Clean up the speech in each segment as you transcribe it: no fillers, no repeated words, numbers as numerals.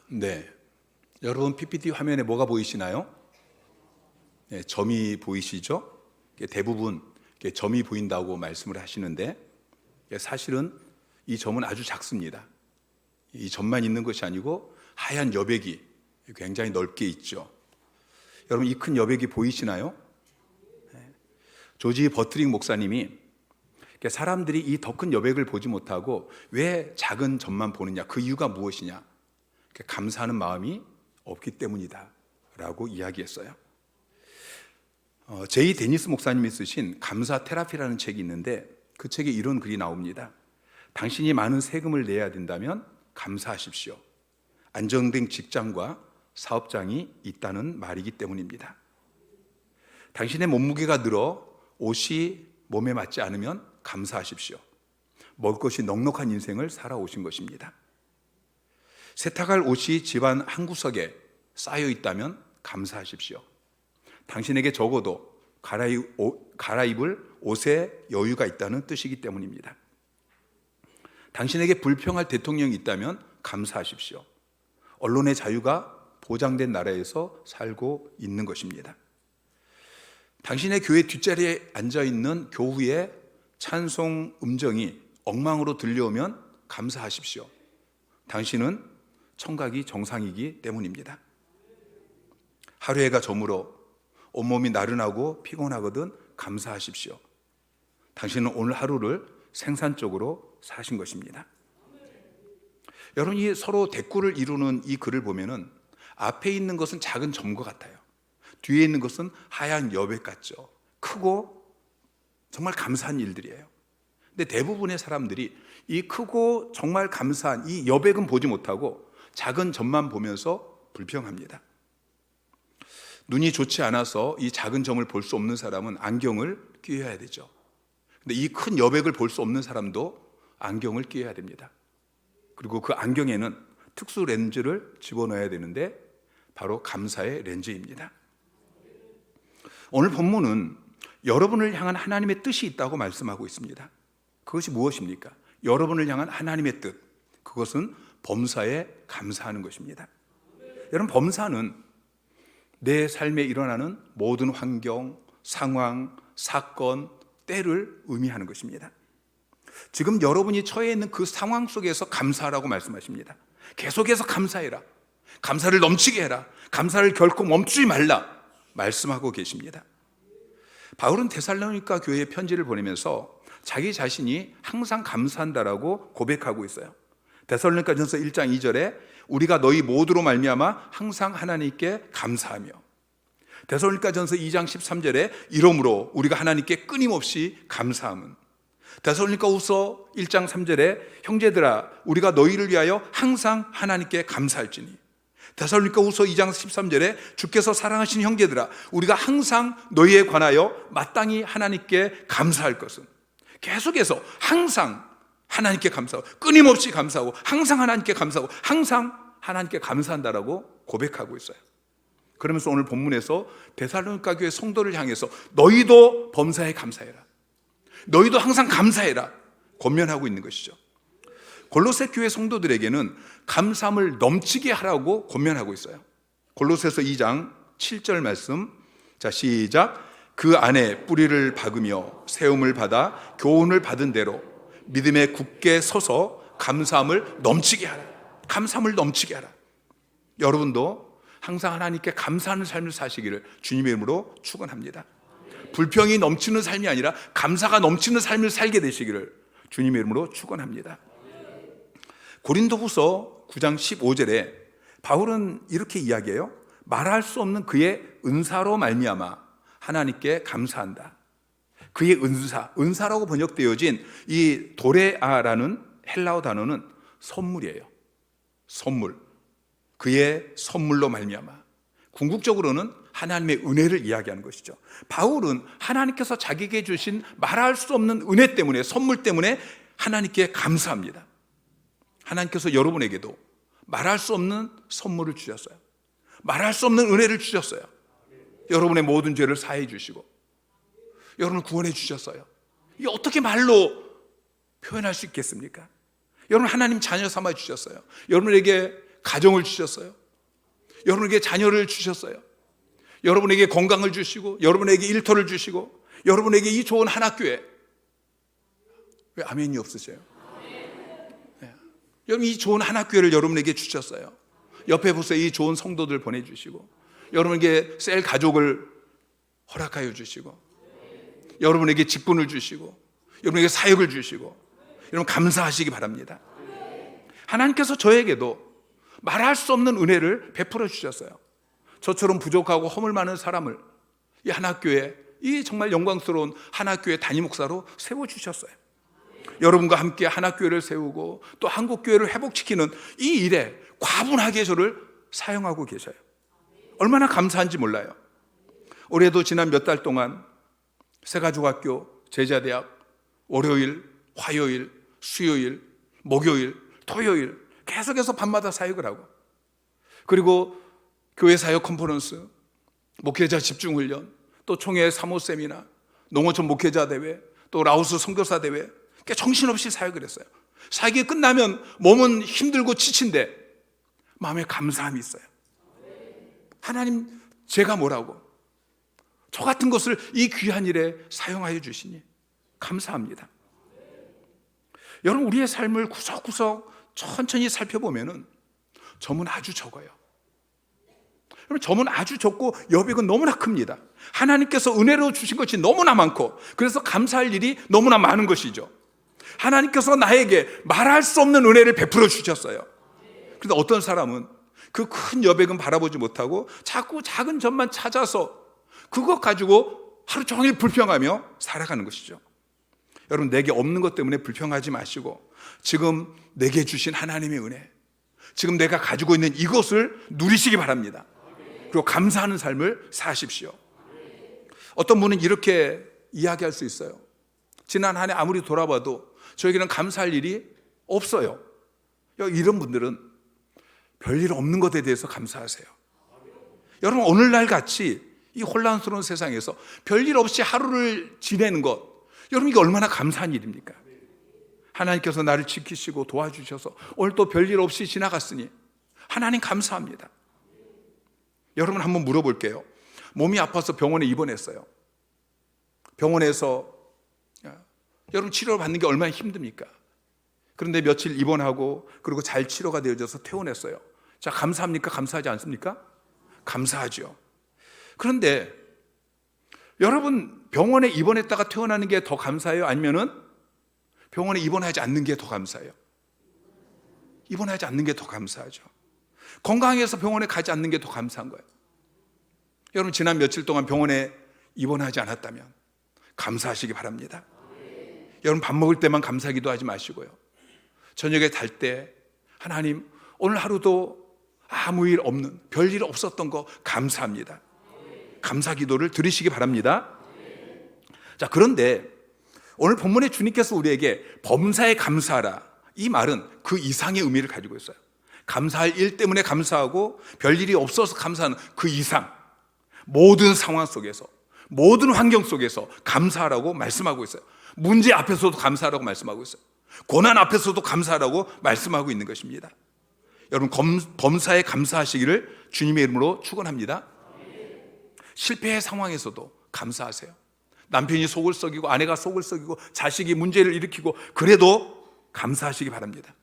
네. 여러분 PPT 화면에 뭐가 보이시나요? 네, 점이 보이시죠? 대부분 점이 보인다고 말씀을 하시는데 사실은 이 점은 아주 작습니다. 이 점만 있는 것이 아니고 하얀 여백이 굉장히 넓게 있죠. 여러분 이 큰 여백이 보이시나요? 조지 버트링 목사님이 사람들이 이 더 큰 여백을 보지 못하고 왜 작은 점만 보느냐, 그 이유가 무엇이냐, 감사하는 마음이 없기 때문이다 라고 이야기했어요. 제이 데니스 목사님이 쓰신 감사 테라피라는 책이 있는데 그 책에 이런 글이 나옵니다. 당신이 많은 세금을 내야 된다면 감사하십시오. 안정된 직장과 사업장이 있다는 말이기 때문입니다. 당신의 몸무게가 늘어 옷이 몸에 맞지 않으면 감사하십시오. 먹을 것이 넉넉한 인생을 살아오신 것입니다. 세탁할 옷이 집안 한 구석에 쌓여 있다면 감사하십시오. 당신에게 적어도 갈아입을 옷에 여유가 있다는 뜻이기 때문입니다. 당신에게 불평할 대통령이 있다면 감사하십시오. 언론의 자유가 보장된 나라에서 살고 있는 것입니다. 당신의 교회 뒷자리에 앉아있는 교우의 찬송 음정이 엉망으로 들려오면 감사하십시오. 당신은 청각이 정상이기 때문입니다. 하루해가 저물어 온몸이 나른하고 피곤하거든 감사하십시오. 당신은 오늘 하루를 생산적으로 사신 것입니다. 여러분이 서로 대꾸를 이루는 이 글을 보면은 앞에 있는 것은 작은 점과 같아요. 뒤에 있는 것은 하얀 여백 같죠. 크고 정말 감사한 일들이에요. 근데 대부분의 사람들이 이 크고 정말 감사한 이 여백은 보지 못하고 작은 점만 보면서 불평합니다. 눈이 좋지 않아서 이 작은 점을 볼 수 없는 사람은 안경을 끼워야 되죠. 근데 이 큰 여백을 볼 수 없는 사람도 안경을 끼워야 됩니다. 그리고 그 안경에는 특수 렌즈를 집어넣어야 되는데 바로 감사의 렌즈입니다. 오늘 본문은 여러분을 향한 하나님의 뜻이 있다고 말씀하고 있습니다. 그것이 무엇입니까? 여러분을 향한 하나님의 뜻, 그것은 범사에 감사하는 것입니다. 여러분, 범사는 내 삶에 일어나는 모든 환경, 상황, 사건, 때를 의미하는 것입니다. 지금 여러분이 처해 있는 그 상황 속에서 감사하라고 말씀하십니다. 계속해서 감사해라. 감사를 넘치게 해라. 감사를 결코 멈추지 말라 말씀하고 계십니다. 바울은 데살로니가 교회에 편지를 보내면서 자기 자신이 항상 감사한다라고 고백하고 있어요. 데살로니가전서 1장 2절에 우리가 너희 모두로 말미암아 항상 하나님께 감사하며, 데살로니가전서 2장 13절에 이러므로 우리가 하나님께 끊임없이 감사함은, 데살로니가후서 1장 3절에 형제들아 우리가 너희를 위하여 항상 하나님께 감사할지니, 데살로니가후서 2장 13절에 주께서 사랑하신 형제들아 우리가 항상 너희에 관하여 마땅히 하나님께 감사할 것은, 계속해서 항상 하나님께 감사하고 끊임없이 감사하고 항상 하나님께 감사하고 항상 하나님께 감사한다라고 고백하고 있어요. 그러면서 오늘 본문에서 데살로니가 교회 성도를 향해서 너희도 범사에 감사해라, 너희도 항상 감사해라 권면하고 있는 것이죠. 골로새 교회 성도들에게는 감사함을 넘치게 하라고 권면하고 있어요. 골로새서 2장 7절 말씀, 자 시작. 그 안에 뿌리를 박으며 세움을 받아 교훈을 받은 대로 믿음에 굳게 서서 감사함을 넘치게 하라. 감사함을 넘치게 하라. 여러분도 항상 하나님께 감사하는 삶을 사시기를 주님의 이름으로 축원합니다. 불평이 넘치는 삶이 아니라 감사가 넘치는 삶을 살게 되시기를 주님의 이름으로 축원합니다. 고린도후서 9장 15절에 바울은 이렇게 이야기해요. 말할 수 없는 그의 은사로 말미암아 하나님께 감사한다. 그의 은사라고 번역되어진 이 도레아라는 헬라어 단어는 선물이에요. 선물. 그의 선물로 말미암아. 궁극적으로는 하나님의 은혜를 이야기하는 것이죠. 바울은 하나님께서 자기에게 주신 말할 수 없는 은혜 때문에, 선물 때문에 하나님께 감사합니다. 하나님께서 여러분에게도 말할 수 없는 선물을 주셨어요. 말할 수 없는 은혜를 주셨어요. 여러분의 모든 죄를 사해 주시고 여러분을 구원해 주셨어요. 이게 어떻게 말로 표현할 수 있겠습니까? 여러분 하나님 자녀 삼아 주셨어요. 여러분에게 가정을 주셨어요. 여러분에게 자녀를 주셨어요. 여러분에게 건강을 주시고, 여러분에게 일터를 주시고, 여러분에게 이 좋은 한 학교에. 왜 아멘이 없으세요? 네. 여러분, 이 좋은 한 학교를 여러분에게 주셨어요. 옆에 보세요. 이 좋은 성도들 보내주시고, 여러분에게 셀 가족을 허락하여 주시고, 여러분에게 직분을 주시고, 여러분에게 사역을 주시고, 여러분 감사하시기 바랍니다. 하나님께서 저에게도 말할 수 없는 은혜를 베풀어 주셨어요. 저처럼 부족하고 허물 많은 사람을 이 한학교에, 이 정말 영광스러운 한학교의 담임 목사로 세워주셨어요. 여러분과 함께 한학교회를 세우고 또 한국교회를 회복시키는 이 일에 과분하게 저를 사용하고 계셔요. 얼마나 감사한지 몰라요. 올해도 지난 몇 달 동안 새가족학교, 제자대학, 월요일, 화요일, 수요일, 목요일, 토요일 계속해서 밤마다 사역을 하고, 그리고 교회 사역 컨퍼런스, 목회자 집중훈련, 또 총회 사모 세미나, 농어촌 목회자 대회, 또 라오스 선교사 대회, 정신없이 사역을 했어요. 사역이 끝나면 몸은 힘들고 지친데 마음에 감사함이 있어요. 하나님, 제가 뭐라고 저 같은 것을 이 귀한 일에 사용하여 주시니 감사합니다. 여러분, 우리의 삶을 구석구석 천천히 살펴보면은 점은 아주 적어요. 여러분, 점은 아주 적고 여백은 너무나 큽니다. 하나님께서 은혜로 주신 것이 너무나 많고, 그래서 감사할 일이 너무나 많은 것이죠. 하나님께서 나에게 말할 수 없는 은혜를 베풀어 주셨어요. 그런데 어떤 사람은 그 큰 여백은 바라보지 못하고 자꾸 작은 점만 찾아서 그것 가지고 하루 종일 불평하며 살아가는 것이죠. 여러분, 내게 없는 것 때문에 불평하지 마시고 지금 내게 주신 하나님의 은혜, 지금 내가 가지고 있는 이것을 누리시기 바랍니다. 그리고 감사하는 삶을 사십시오. 어떤 분은 이렇게 이야기할 수 있어요. 지난 한 해 아무리 돌아봐도 저에게는 감사할 일이 없어요. 이런 분들은 별일 없는 것에 대해서 감사하세요. 여러분, 오늘날 같이 이 혼란스러운 세상에서 별일 없이 하루를 지내는 것, 여러분, 이게 얼마나 감사한 일입니까? 하나님께서 나를 지키시고 도와주셔서 오늘 또 별일 없이 지나갔으니 하나님 감사합니다. 여러분, 한번 물어볼게요. 몸이 아파서 병원에 입원했어요. 병원에서 여러분 치료를 받는 게 얼마나 힘듭니까? 그런데 며칠 입원하고 그리고 잘 치료가 되어져서 퇴원했어요. 자, 감사합니까? 감사하지 않습니까? 감사하죠. 그런데 여러분, 병원에 입원했다가 퇴원하는 게 더 감사해요? 아니면은 병원에 입원하지 않는 게 더 감사해요? 입원하지 않는 게 더 감사하죠. 건강해서 병원에 가지 않는 게 더 감사한 거예요. 여러분, 지난 며칠 동안 병원에 입원하지 않았다면 감사하시기 바랍니다. 여러분, 밥 먹을 때만 감사 기도하지 마시고요. 저녁에 잘 때 하나님, 오늘 하루도 아무 일 없는, 별일 없었던 거 감사합니다. 감사 기도를 드리시기 바랍니다. 자, 그런데 오늘 본문에 주님께서 우리에게 범사에 감사하라, 이 말은 그 이상의 의미를 가지고 있어요. 감사할 일 때문에 감사하고 별일이 없어서 감사하는 그 이상, 모든 상황 속에서, 모든 환경 속에서 감사하라고 말씀하고 있어요. 문제 앞에서도 감사하라고 말씀하고 있어요. 고난 앞에서도 감사하라고 말씀하고 있는 것입니다. 여러분, 범사에 감사하시기를 주님의 이름으로 축원합니다. 실패의 상황에서도 감사하세요. 남편이 속을 썩이고 아내가 속을 썩이고 자식이 문제를 일으키고 그래도 감사하시기 바랍니다.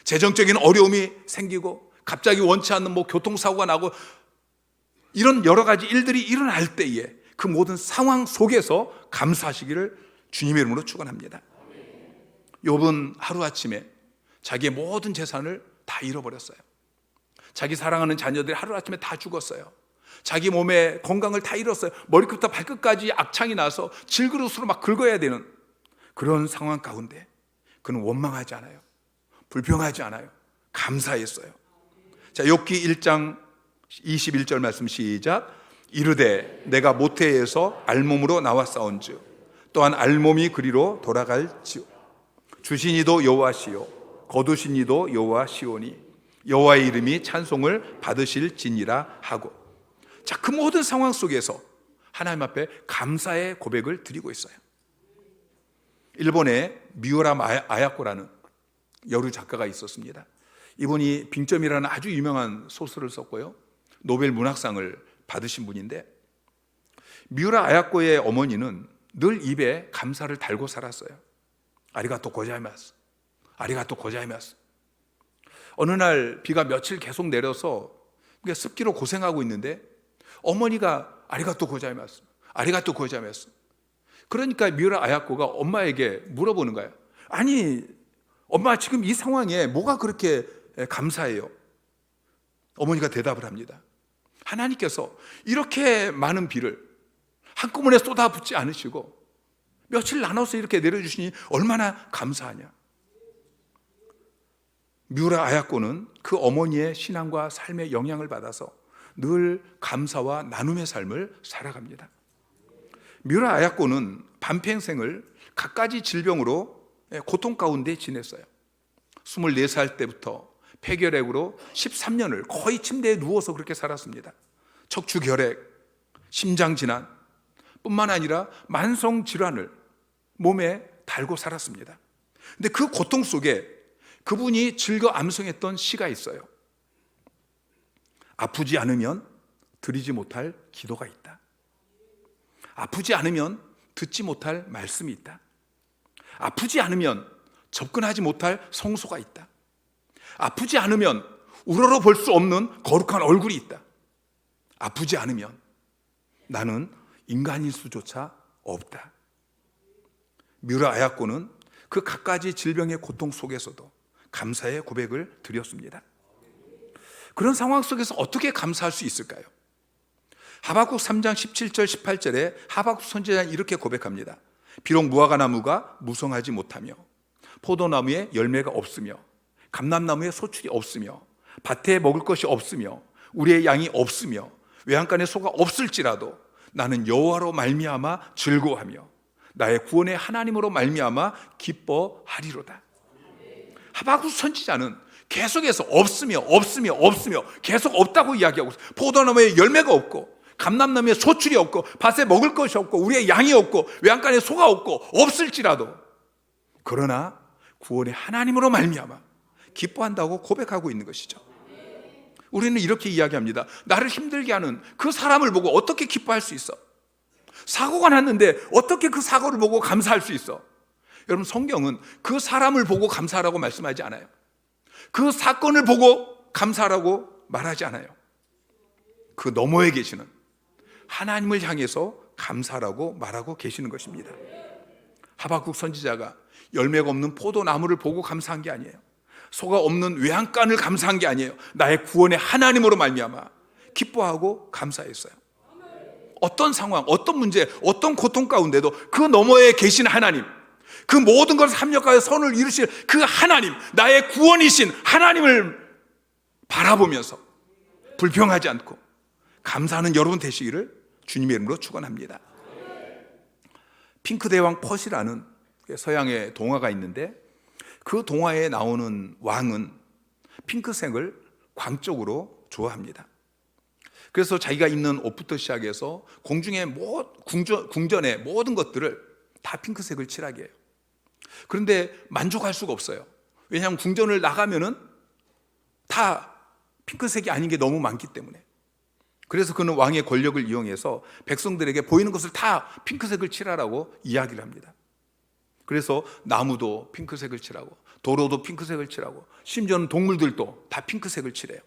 재정적인 어려움이 생기고 갑자기 원치 않는 교통사고가 나고 이런 여러 가지 일들이 일어날 때에 그 모든 상황 속에서 감사하시기를 주님의 이름으로 축원합니다. 욥은 하루아침에 자기의 모든 재산을 다 잃어버렸어요. 자기 사랑하는 자녀들이 하루아침에 다 죽었어요. 자기 몸의 건강을 다 잃었어요. 머리끝부터 발끝까지 악창이 나서 질그릇으로 막 긁어야 되는 그런 상황 가운데 그는 원망하지 않아요. 불평하지 않아요. 감사했어요. 자, 욥기 1장 21절 말씀 시작. 이르되 내가 모태에서 알몸으로 나왔사온즉 또한 알몸이 그리로 돌아갈지요. 주신 이도 여호와시요 거두신 이도 여호와시오니 여호와의 이름이 찬송을 받으실지니라 하고. 자, 그 모든 상황 속에서 하나님 앞에 감사의 고백을 드리고 있어요. 일본에 미우라 아야코라는 여류 작가가 있었습니다. 이분이 빙점이라는 아주 유명한 소설을 썼고요, 노벨 문학상을 받으신 분인데, 미우라 아야코의 어머니는 늘 입에 감사를 달고 살았어요. 아리가또 고자이마스, 아리가또 고자이마스. 어느 날 비가 며칠 계속 내려서 습기로 고생하고 있는데 어머니가 아리가또 고자이마스, 아리가또 고자이마스. 그러니까 미우라 아야코가 엄마에게 물어보는 거예요. 아니, 엄마 지금 이 상황에 뭐가 그렇게 감사해요? 어머니가 대답을 합니다. 하나님께서 이렇게 많은 비를 한꺼번에 쏟아붓지 않으시고 며칠 나눠서 이렇게 내려주시니 얼마나 감사하냐. 미우라 아야코는 그 어머니의 신앙과 삶의 영향을 받아서 늘 감사와 나눔의 삶을 살아갑니다. 미우라 아야코는 반평생을 갖가지 질병으로 고통 가운데 지냈어요. 24살 때부터 폐결핵으로 13년을 거의 침대에 누워서 그렇게 살았습니다. 척추결핵, 심장질환 뿐만 아니라 만성질환을 몸에 달고 살았습니다. 근데 그 고통 속에 그분이 즐겨 암송했던 시가 있어요. 아프지 않으면 드리지 못할 기도가 있다. 아프지 않으면 듣지 못할 말씀이 있다. 아프지 않으면 접근하지 못할 성소가 있다. 아프지 않으면 우러러 볼 수 없는 거룩한 얼굴이 있다. 아프지 않으면 나는 인간일 수조차 없다. 미우라 아야코는 그 갖가지 질병의 고통 속에서도 감사의 고백을 드렸습니다. 그런 상황 속에서 어떻게 감사할 수 있을까요? 하박국 3장 17절 18절에 하박국 선지자는 이렇게 고백합니다. 비록 무화과 나무가 무성하지 못하며 포도나무에 열매가 없으며 감람나무에 소출이 없으며 밭에 먹을 것이 없으며 우리의 양이 없으며 외양간에 소가 없을지라도 나는 여호와로 말미암아 즐거워하며 나의 구원의 하나님으로 말미암아 기뻐하리로다. 하박국 선지자는 계속해서 없으며 계속 없다고 이야기하고 있어요. 포도나무에 열매가 없고 감람나무에 소출이 없고 밭에 먹을 것이 없고 우리의 양이 없고 외양간에 소가 없고 없을지라도 그러나 구원의 하나님으로 말미암아 기뻐한다고 고백하고 있는 것이죠. 우리는 이렇게 이야기합니다. 나를 힘들게 하는 그 사람을 보고 어떻게 기뻐할 수 있어? 사고가 났는데 어떻게 그 사고를 보고 감사할 수 있어? 여러분, 성경은 그 사람을 보고 감사하라고 말씀하지 않아요. 그 사건을 보고 감사하라고 말하지 않아요. 그 너머에 계시는 하나님을 향해서 감사라고 말하고 계시는 것입니다. 하박국 선지자가 열매가 없는 포도나무를 보고 감사한 게 아니에요. 소가 없는 외양간을 감사한 게 아니에요. 나의 구원의 하나님으로 말미암아 기뻐하고 감사했어요. 어떤 상황, 어떤 문제, 어떤 고통 가운데도 그 너머에 계신 하나님, 그 모든 것을 합력하여 선을 이루실 그 하나님, 나의 구원이신 하나님을 바라보면서 불평하지 않고 감사하는 여러분 되시기를 주님의 이름으로 축원합니다. 핑크대왕 펫이라는 서양의 동화가 있는데 그 동화에 나오는 왕은 핑크색을 광적으로 좋아합니다. 그래서 자기가 입는 옷부터 시작해서 궁전의 모든 것들을 다 핑크색을 칠하게 해요. 그런데 만족할 수가 없어요. 왜냐하면 궁전을 나가면은 다 핑크색이 아닌 게 너무 많기 때문에. 그래서 그는 왕의 권력을 이용해서 백성들에게 보이는 것을 다 핑크색을 칠하라고 이야기를 합니다. 그래서 나무도 핑크색을 칠하고 도로도 핑크색을 칠하고 심지어는 동물들도 다 핑크색을 칠해요.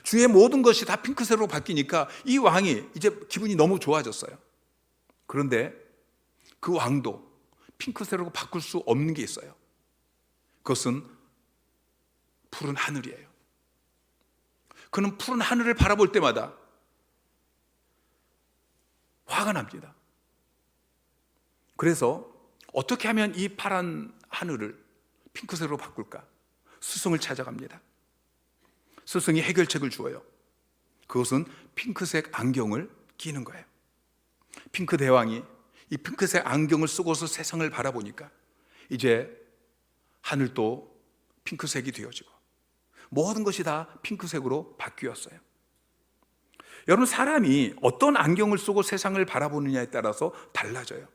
주위의 모든 것이 다 핑크색으로 바뀌니까 이 왕이 이제 기분이 너무 좋아졌어요. 그런데 그 왕도 핑크색으로 바꿀 수 없는 게 있어요. 그것은 푸른 하늘이에요. 그는 푸른 하늘을 바라볼 때마다 화가 납니다. 그래서 어떻게 하면 이 파란 하늘을 핑크색으로 바꿀까? 스승을 찾아갑니다. 스승이 해결책을 주어요. 그것은 핑크색 안경을 끼는 거예요. 핑크 대왕이 이 핑크색 안경을 쓰고서 세상을 바라보니까 이제 하늘도 핑크색이 되어지고 모든 것이 다 핑크색으로 바뀌었어요. 여러분, 사람이 어떤 안경을 쓰고 세상을 바라보느냐에 따라서 달라져요.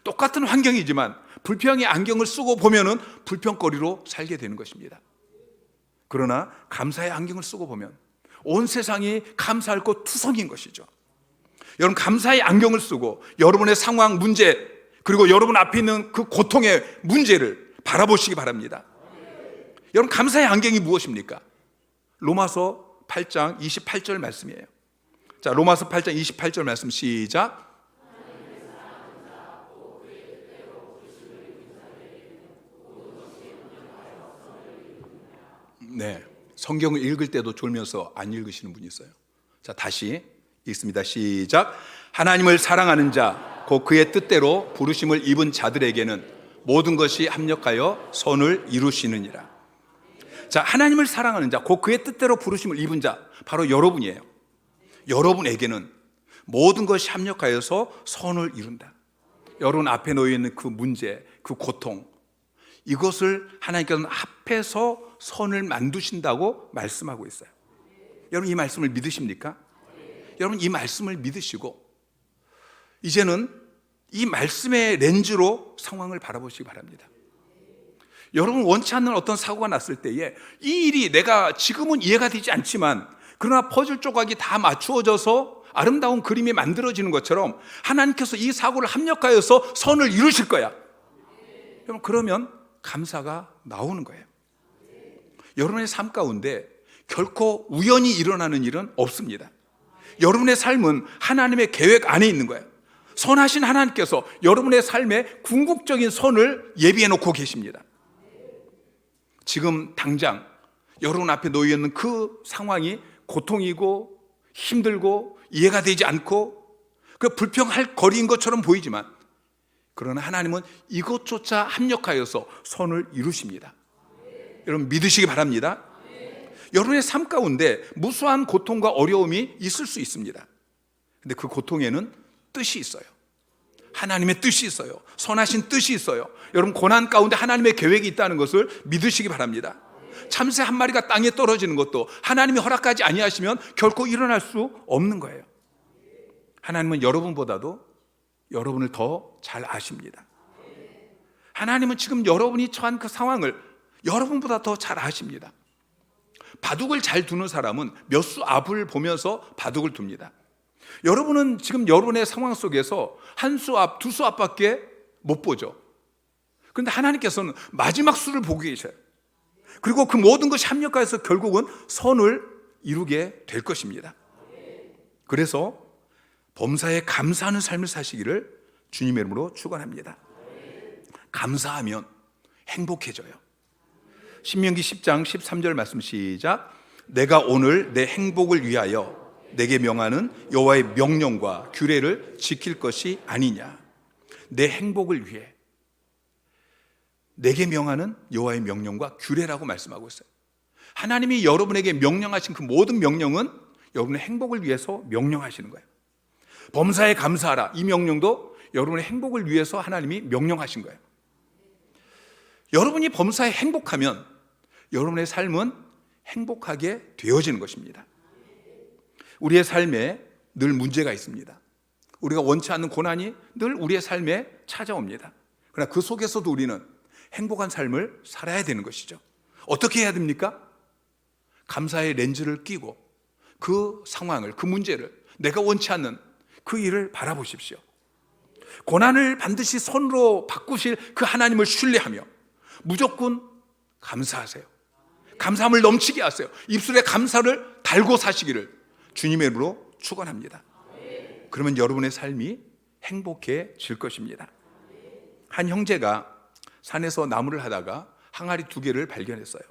똑같은 환경이지만 불평의 안경을 쓰고 보면은 불평거리로 살게 되는 것입니다. 그러나 감사의 안경을 쓰고 보면 온 세상이 감사할 것 투성인 것이죠. 여러분, 감사의 안경을 쓰고 여러분의 상황, 문제, 그리고 여러분 앞에 있는 그 고통의 문제를 바라보시기 바랍니다. 여러분, 감사의 안경이 무엇입니까? 로마서 8장 28절 말씀이에요. 자, 로마서 8장 28절 말씀 시작. 네, 성경을 읽을 때도 졸면서 안 읽으시는 분이 있어요. 자, 다시 읽습니다. 시작. 하나님을 사랑하는 자, 곧 그의 뜻대로 부르심을 입은 자들에게는 모든 것이 합력하여 선을 이루시느니라. 자, 하나님을 사랑하는 자, 곧 그의 뜻대로 부르심을 입은 자, 바로 여러분이에요. 여러분에게는 모든 것이 합력하여서 선을 이룬다. 여러분 앞에 놓여 있는 그 문제, 그 고통, 이것을 하나님께서는 합해서 선을 만드신다고 말씀하고 있어요. 여러분, 이 말씀을 믿으십니까? 여러분, 이 말씀을 믿으시고 이제는 이 말씀의 렌즈로 상황을 바라보시기 바랍니다. 여러분, 원치 않는 어떤 사고가 났을 때에 이 일이 내가 지금은 이해가 되지 않지만 그러나 퍼즐 조각이 다 맞추어져서 아름다운 그림이 만들어지는 것처럼 하나님께서 이 사고를 합력하여서 선을 이루실 거야. 여러분, 그러면 감사가 나오는 거예요. 여러분의 삶 가운데 결코 우연히 일어나는 일은 없습니다. 여러분의 삶은 하나님의 계획 안에 있는 거예요. 선하신 하나님께서 여러분의 삶에 궁극적인 선을 예비해 놓고 계십니다. 지금 당장 여러분 앞에 놓여 있는 그 상황이 고통이고 힘들고 이해가 되지 않고 그 불평할 거리인 것처럼 보이지만 그러나 하나님은 이것조차 합력하여서 선을 이루십니다. 여러분, 믿으시기 바랍니다. 여러분의 삶 가운데 무수한 고통과 어려움이 있을 수 있습니다. 근데 그 고통에는 뜻이 있어요. 하나님의 뜻이 있어요. 선하신 뜻이 있어요. 여러분, 고난 가운데 하나님의 계획이 있다는 것을 믿으시기 바랍니다. 참새 한 마리가 땅에 떨어지는 것도 하나님이 허락하지 아니하시면 결코 일어날 수 없는 거예요. 하나님은 여러분보다도 여러분을 더 잘 아십니다. 하나님은 지금 여러분이 처한 그 상황을 여러분보다 더 잘 아십니다. 바둑을 잘 두는 사람은 몇 수 앞을 보면서 바둑을 둡니다. 여러분은 지금 여러분의 상황 속에서 한 수 앞, 두 수 앞밖에 못 보죠. 그런데 하나님께서는 마지막 수를 보고 계셔요. 그리고 그 모든 것이 합력하여서 결국은 선을 이루게 될 것입니다. 그래서 범사에 감사하는 삶을 사시기를 주님의 이름으로 축원합니다. 감사하면 행복해져요. 신명기 10장 13절 말씀 시작. 내가 오늘 내 행복을 위하여 내게 명하는 여호와의 명령과 규례를 지킬 것이 아니냐. 내 행복을 위해 내게 명하는 여호와의 명령과 규례라고 말씀하고 있어요. 하나님이 여러분에게 명령하신 그 모든 명령은 여러분의 행복을 위해서 명령하시는 거예요. 범사에 감사하라, 이 명령도 여러분의 행복을 위해서 하나님이 명령하신 거예요. 여러분이 범사에 행복하면 여러분의 삶은 행복하게 되어지는 것입니다. 우리의 삶에 늘 문제가 있습니다. 우리가 원치 않는 고난이 늘 우리의 삶에 찾아옵니다. 그러나 그 속에서도 우리는 행복한 삶을 살아야 되는 것이죠. 어떻게 해야 됩니까? 감사의 렌즈를 끼고 그 상황을, 그 문제를, 내가 원치 않는 그 일을 바라보십시오. 고난을 반드시 선으로 바꾸실 그 하나님을 신뢰하며 무조건 감사하세요. 감사함을 넘치게 하세요. 입술에 감사를 달고 사시기를 주님의 이름으로 축원합니다. 그러면 여러분의 삶이 행복해질 것입니다. 한 형제가 산에서 나무를 하다가 항아리 2개를 발견했어요.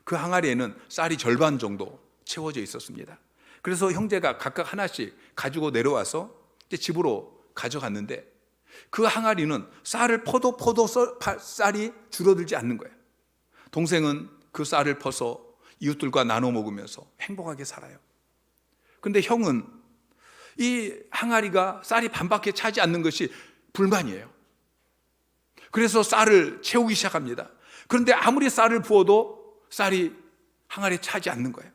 그 항아리에는 쌀이 절반 정도 채워져 있었습니다. 그래서 형제가 각각 하나씩 가지고 내려와서 이제 집으로 가져갔는데 그 항아리는 쌀을 퍼도 쌀이 줄어들지 않는 거예요. 동생은 그 쌀을 퍼서 이웃들과 나눠 먹으면서 행복하게 살아요. 근데 형은 이 항아리가 쌀이 반밖에 차지 않는 것이 불만이에요. 그래서 쌀을 채우기 시작합니다. 그런데 아무리 쌀을 부어도 쌀이 항아리에 차지 않는 거예요.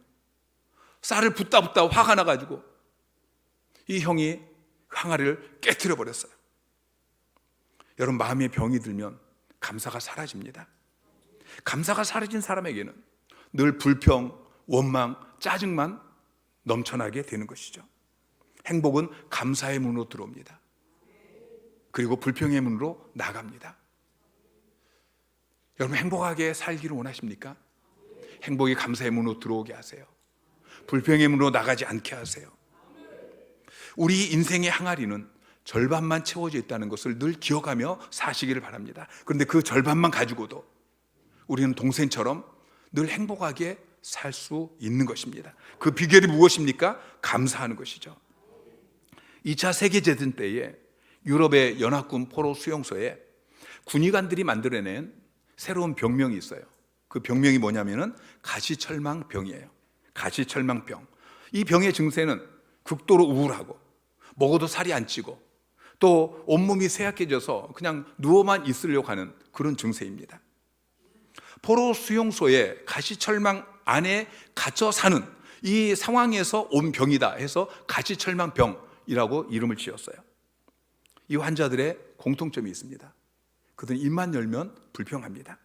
쌀을 붓다 화가 나가지고 이 형이 항아리를 깨트려 버렸어요. 여러분, 마음에 병이 들면 감사가 사라집니다. 감사가 사라진 사람에게는 늘 불평, 원망, 짜증만 넘쳐나게 되는 것이죠. 행복은 감사의 문으로 들어옵니다. 그리고 불평의 문으로 나갑니다. 여러분, 행복하게 살기를 원하십니까? 행복이 감사의 문으로 들어오게 하세요. 불평의 문으로 나가지 않게 하세요. 우리 인생의 항아리는 절반만 채워져 있다는 것을 늘 기억하며 사시기를 바랍니다. 그런데 그 절반만 가지고도 우리는 동생처럼 늘 행복하게 살 수 있는 것입니다. 그 비결이 무엇입니까? 감사하는 것이죠. 2차 세계대전 때에 유럽의 연합군 포로 수용소에 군의관들이 만들어낸 새로운 병명이 있어요. 그 병명이 뭐냐면은 가시철망병이에요. 가시철망병. 이 병의 증세는 극도로 우울하고 먹어도 살이 안 찌고 또 온몸이 쇠약해져서 그냥 누워만 있으려고 하는 그런 증세입니다. 포로 수용소에 가시철망 안에 갇혀 사는 이 상황에서 온 병이다 해서 가시철망병이라고 이름을 지었어요. 이 환자들의 공통점이 있습니다. 그들은 입만 열면 불평합니다.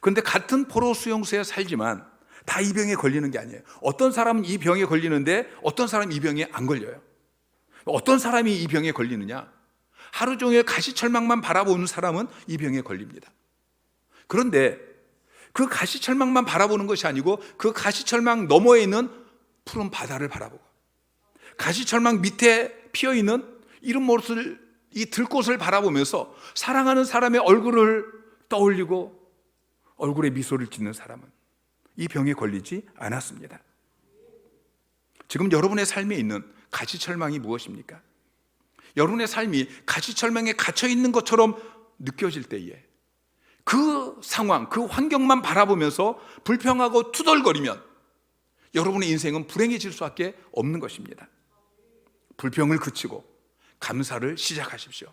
그런데 같은 포로 수용소에 살지만 다 이 병에 걸리는 게 아니에요. 어떤 사람은 이 병에 걸리는데 어떤 사람은 이 병에 안 걸려요. 어떤 사람이 이 병에 걸리느냐? 하루 종일 가시철망만 바라보는 사람은 이 병에 걸립니다. 그런데 그 가시철망만 바라보는 것이 아니고 그 가시철망 너머에 있는 푸른 바다를 바라보고 가시철망 밑에 피어있는 이런 모습을, 이 들꽃을 바라보면서 사랑하는 사람의 얼굴을 떠올리고 얼굴에 미소를 짓는 사람은 이 병에 걸리지 않았습니다. 지금 여러분의 삶에 있는 가시철망이 무엇입니까? 여러분의 삶이 가시철망에 갇혀 있는 것처럼 느껴질 때에 그 상황, 그 환경만 바라보면서 불평하고 투덜거리면 여러분의 인생은 불행해질 수밖에 없는 것입니다. 불평을 그치고 감사를 시작하십시오.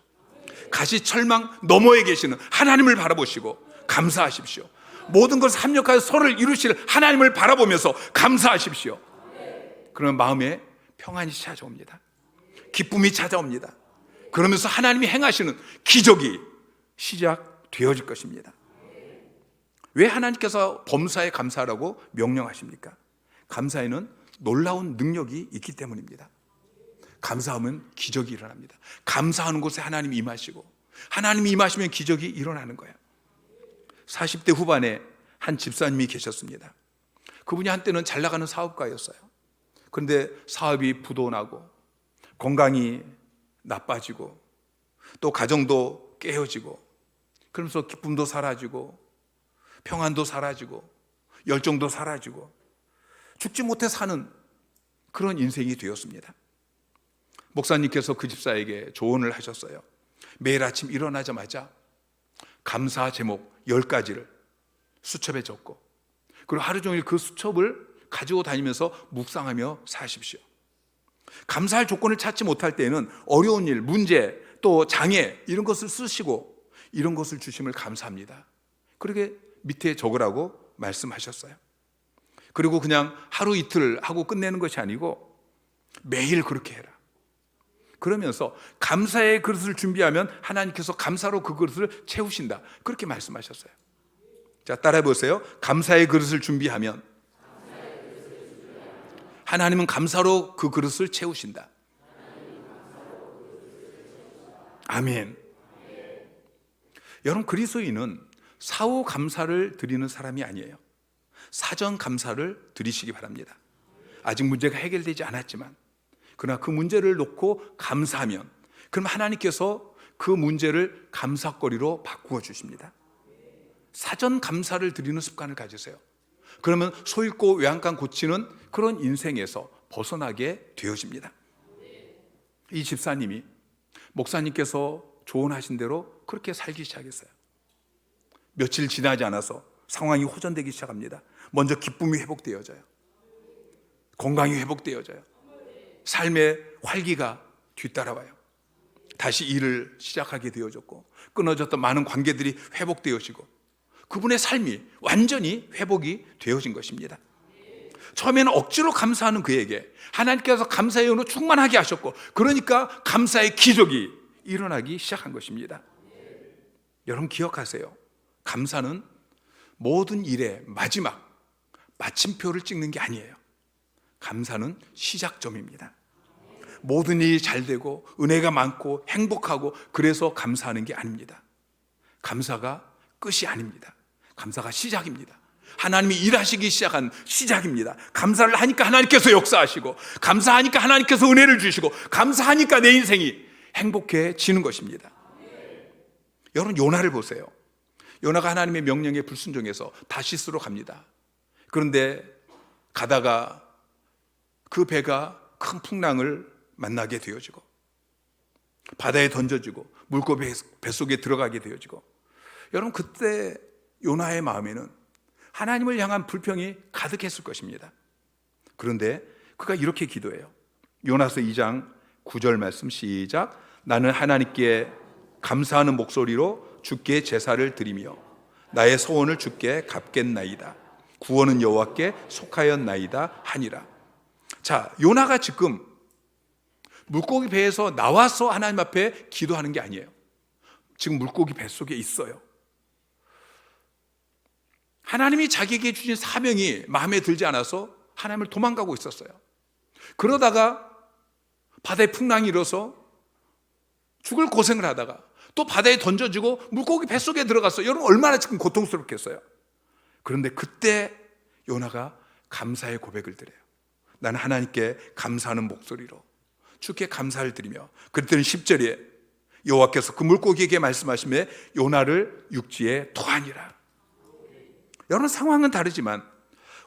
가시철망 너머에 계시는 하나님을 바라보시고 감사하십시오. 모든 것을 합력하여 선을 이루실 하나님을 바라보면서 감사하십시오. 그러면 마음에 평안이 찾아옵니다. 기쁨이 찾아옵니다. 그러면서 하나님이 행하시는 기적이 시작되어질 것입니다. 왜 하나님께서 범사에 감사하라고 명령하십니까? 감사에는 놀라운 능력이 있기 때문입니다. 감사하면 기적이 일어납니다. 감사하는 곳에 하나님이 임하시고 하나님이 임하시면 기적이 일어나는 거예요. 40대 후반에 한 집사님이 계셨습니다. 그분이 한때는 잘 나가는 사업가였어요. 그런데 사업이 부도나고 건강이 나빠지고 또 가정도 깨어지고 그러면서 기쁨도 사라지고 평안도 사라지고 열정도 사라지고 죽지 못해 사는 그런 인생이 되었습니다. 목사님께서 그 집사에게 조언을 하셨어요. 매일 아침 일어나자마자 감사 제목 10가지를 수첩에 적고 그리고 하루 종일 그 수첩을 가지고 다니면서 묵상하며 사십시오. 감사할 조건을 찾지 못할 때에는 어려운 일, 문제, 또 장애 이런 것을 쓰시고 이런 것을 주심을 감사합니다. 그렇게 밑에 적으라고 말씀하셨어요. 그리고 그냥 하루 이틀 하고 끝내는 것이 아니고 매일 그렇게 해라. 그러면서 감사의 그릇을 준비하면 하나님께서 감사로 그 그릇을 채우신다. 그렇게 말씀하셨어요. 자, 따라해 보세요. 감사의 그릇을 준비하면 하나님은 감사로 그 그릇을 채우신다. 아멘. 여러분, 그리스도인은 사후 감사를 드리는 사람이 아니에요. 사전 감사를 드리시기 바랍니다. 아직 문제가 해결되지 않았지만 그러나 그 문제를 놓고 감사하면 그럼 하나님께서 그 문제를 감사거리로 바꾸어 주십니다. 사전 감사를 드리는 습관을 가지세요. 그러면 소잃고 외양간 고치는 그런 인생에서 벗어나게 되어집니다. 이 집사님이 목사님께서 조언하신 대로 그렇게 살기 시작했어요. 며칠 지나지 않아서 상황이 호전되기 시작합니다. 먼저 기쁨이 회복되어져요. 건강이 회복되어져요. 삶의 활기가 뒤따라와요. 다시 일을 시작하게 되어졌고 끊어졌던 많은 관계들이 회복되어지고 그분의 삶이 완전히 회복이 되어진 것입니다. 처음에는 억지로 감사하는 그에게 하나님께서 감사의 은혜로 충만하게 하셨고 그러니까 감사의 기적이 일어나기 시작한 것입니다. 여러분 기억하세요. 감사는 모든 일의 마침표를 찍는 게 아니에요. 감사는 시작점입니다. 모든 일이 잘 되고 은혜가 많고 행복하고 그래서 감사하는 게 아닙니다. 감사가 끝이 아닙니다. 감사가 시작입니다. 하나님이 일하시기 시작한 시작입니다. 감사를 하니까 하나님께서 역사하시고, 감사하니까 하나님께서 은혜를 주시고, 감사하니까 내 인생이 행복해지는 것입니다. 여러분, 요나를 보세요. 요나가 하나님의 명령에 불순종해서 다시스로 갑니다. 그런데 가다가 그 배가 큰 풍랑을 만나게 되어지고, 바다에 던져지고, 물고기 뱃속에 들어가게 되어지고, 여러분, 그때 요나의 마음에는 하나님을 향한 불평이 가득했을 것입니다. 그런데 그가 이렇게 기도해요. 요나서 2장 9절 말씀 시작. 나는 하나님께 감사하는 목소리로 주께 제사를 드리며 나의 소원을 주께 갚겠나이다. 구원은 여호와께 속하였나이다 하니라. 자, 요나가 지금 물고기 배에서 나와서 하나님 앞에 기도하는 게 아니에요. 지금 물고기 뱃속에 있어요. 하나님이 자기에게 주신 사명이 마음에 들지 않아서 하나님을 도망가고 있었어요. 그러다가 바다에 풍랑이 일어서 죽을 고생을 하다가 또 바다에 던져지고 물고기 뱃속에 들어갔어요. 여러분, 얼마나 지금 고통스럽겠어요. 그런데 그때 요나가 감사의 고백을 드려요. 나는 하나님께 감사하는 목소리로 주께 감사를 드리며, 그랬더니 10절에 여호와께서 그 물고기에게 말씀하시며 요나를 육지에 토하니라. 여러분, 상황은 다르지만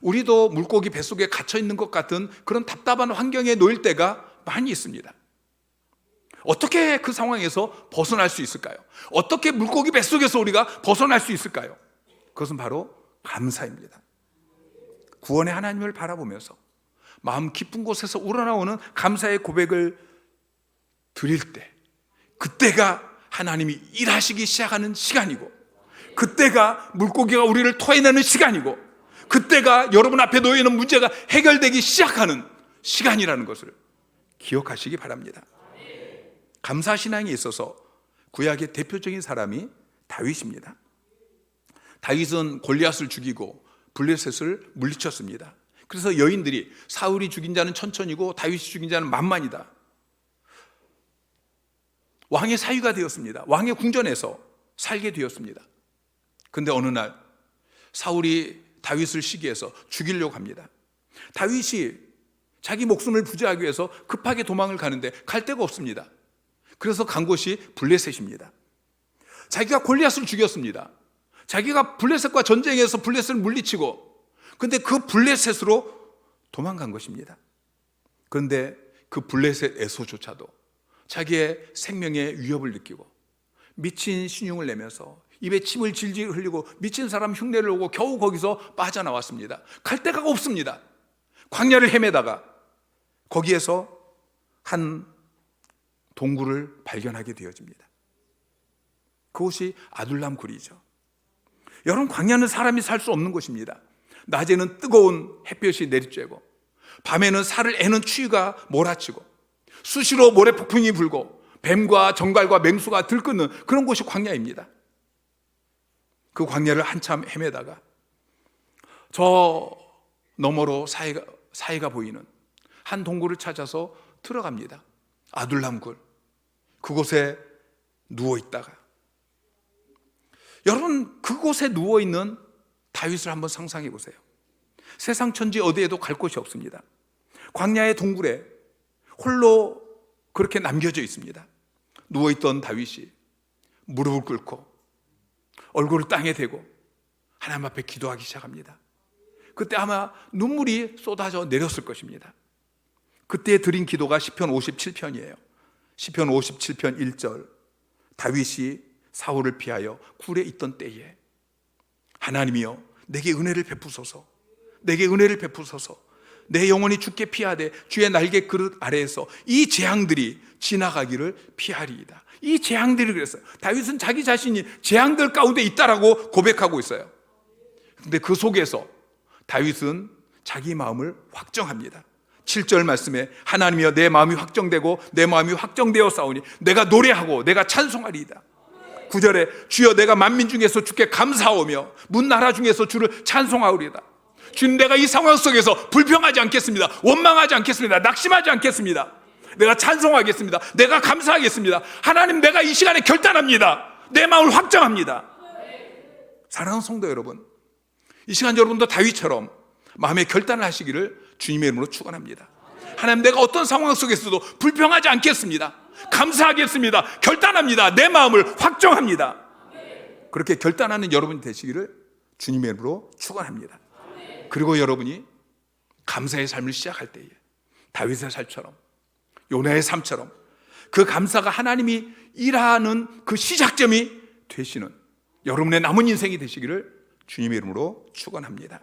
우리도 물고기 뱃속에 갇혀 있는 것 같은 그런 답답한 환경에 놓일 때가 많이 있습니다. 어떻게 그 상황에서 벗어날 수 있을까요? 어떻게 물고기 뱃속에서 우리가 벗어날 수 있을까요? 그것은 바로 감사입니다. 구원의 하나님을 바라보면서 마음 깊은 곳에서 우러나오는 감사의 고백을 드릴 때, 그때가 하나님이 일하시기 시작하는 시간이고, 그때가 물고기가 우리를 토해내는 시간이고, 그때가 여러분 앞에 놓여있는 문제가 해결되기 시작하는 시간이라는 것을 기억하시기 바랍니다. 감사신앙에 있어서 구약의 대표적인 사람이 다윗입니다. 다윗은 골리앗을 죽이고 블레셋을 물리쳤습니다. 그래서 여인들이 사울이 죽인 자는 천천이고 다윗이 죽인 자는 만만이다, 왕의 사위가 되었습니다. 왕의 궁전에서 살게 되었습니다. 근데 어느 날 사울이 다윗을 시기해서 죽이려고 합니다. 다윗이 자기 목숨을 부지하기 위해서 급하게 도망을 가는데 갈 데가 없습니다. 그래서 간 곳이 블레셋입니다. 자기가 골리앗을 죽였습니다. 자기가 블레셋과 전쟁에서 블레셋을 물리치고, 근데 그 블레셋으로 도망간 것입니다. 그런데 그 블레셋에서조차도 자기의 생명의 위협을 느끼고 미친 신용을 내면서 입에 침을 질질 흘리고 미친 사람 흉내를 내고 겨우 거기서 빠져나왔습니다. 갈 데가 없습니다. 광야를 헤매다가 거기에서 한 동굴을 발견하게 되어집니다. 그곳이 아둘람 굴이죠. 여러분, 광야는 사람이 살 수 없는 곳입니다. 낮에는 뜨거운 햇볕이 내리쬐고 밤에는 살을 애는 추위가 몰아치고 수시로 모래폭풍이 불고 뱀과 정갈과 맹수가 들끓는 그런 곳이 광야입니다. 그 광야를 한참 헤매다가 저 너머로 사이가 보이는 한 동굴을 찾아서 들어갑니다. 아둘람 굴, 그곳에 누워있다가, 여러분, 그곳에 누워있는 다윗을 한번 상상해 보세요. 세상 천지 어디에도 갈 곳이 없습니다. 광야의 동굴에 홀로 그렇게 남겨져 있습니다. 누워있던 다윗이 무릎을 꿇고 얼굴을 땅에 대고 하나님 앞에 기도하기 시작합니다. 그때 아마 눈물이 쏟아져 내렸을 것입니다. 그때 드린 기도가 시편 57편이에요. 시편 57편 1절, 다윗이 사울을 피하여 굴에 있던 때에 하나님이여 내게 은혜를 베푸소서, 내게 은혜를 베푸소서, 내 영혼이 주께 피하되 주의 날개 그릇 아래에서 이 재앙들이 지나가기를 피하리이다. 이 재앙들이, 그랬어요. 다윗은 자기 자신이 재앙들 가운데 있다라고 고백하고 있어요. 근데 그 속에서 다윗은 자기 마음을 확정합니다. 7절 말씀에 하나님이여 내 마음이 확정되고 내 마음이 확정되어 싸우니 내가 노래하고 내가 찬송하리이다. 9절에 주여 내가 만민 중에서 주께 감사하오며 문 나라 중에서 주를 찬송하오리이다. 주님, 내가 이 상황 속에서 불평하지 않겠습니다. 원망하지 않겠습니다. 낙심하지 않겠습니다. 내가 찬송하겠습니다. 내가 감사하겠습니다. 하나님, 내가 이 시간에 결단합니다. 내 마음을 확정합니다. 사랑하는 성도 여러분, 이 시간 여러분도 다윗처럼 마음의 결단을 하시기를 주님의 이름으로 축원합니다. 하나님, 내가 어떤 상황 속에서도 불평하지 않겠습니다. 감사하겠습니다. 결단합니다. 내 마음을 확정합니다. 그렇게 결단하는 여러분이 되시기를 주님의 이름으로 축원합니다. 그리고 여러분이 감사의 삶을 시작할 때에 다윗의 삶처럼, 요나의 삶처럼 그 감사가 하나님이 일하는 그 시작점이 되시는 여러분의 남은 인생이 되시기를 주님의 이름으로 축원합니다.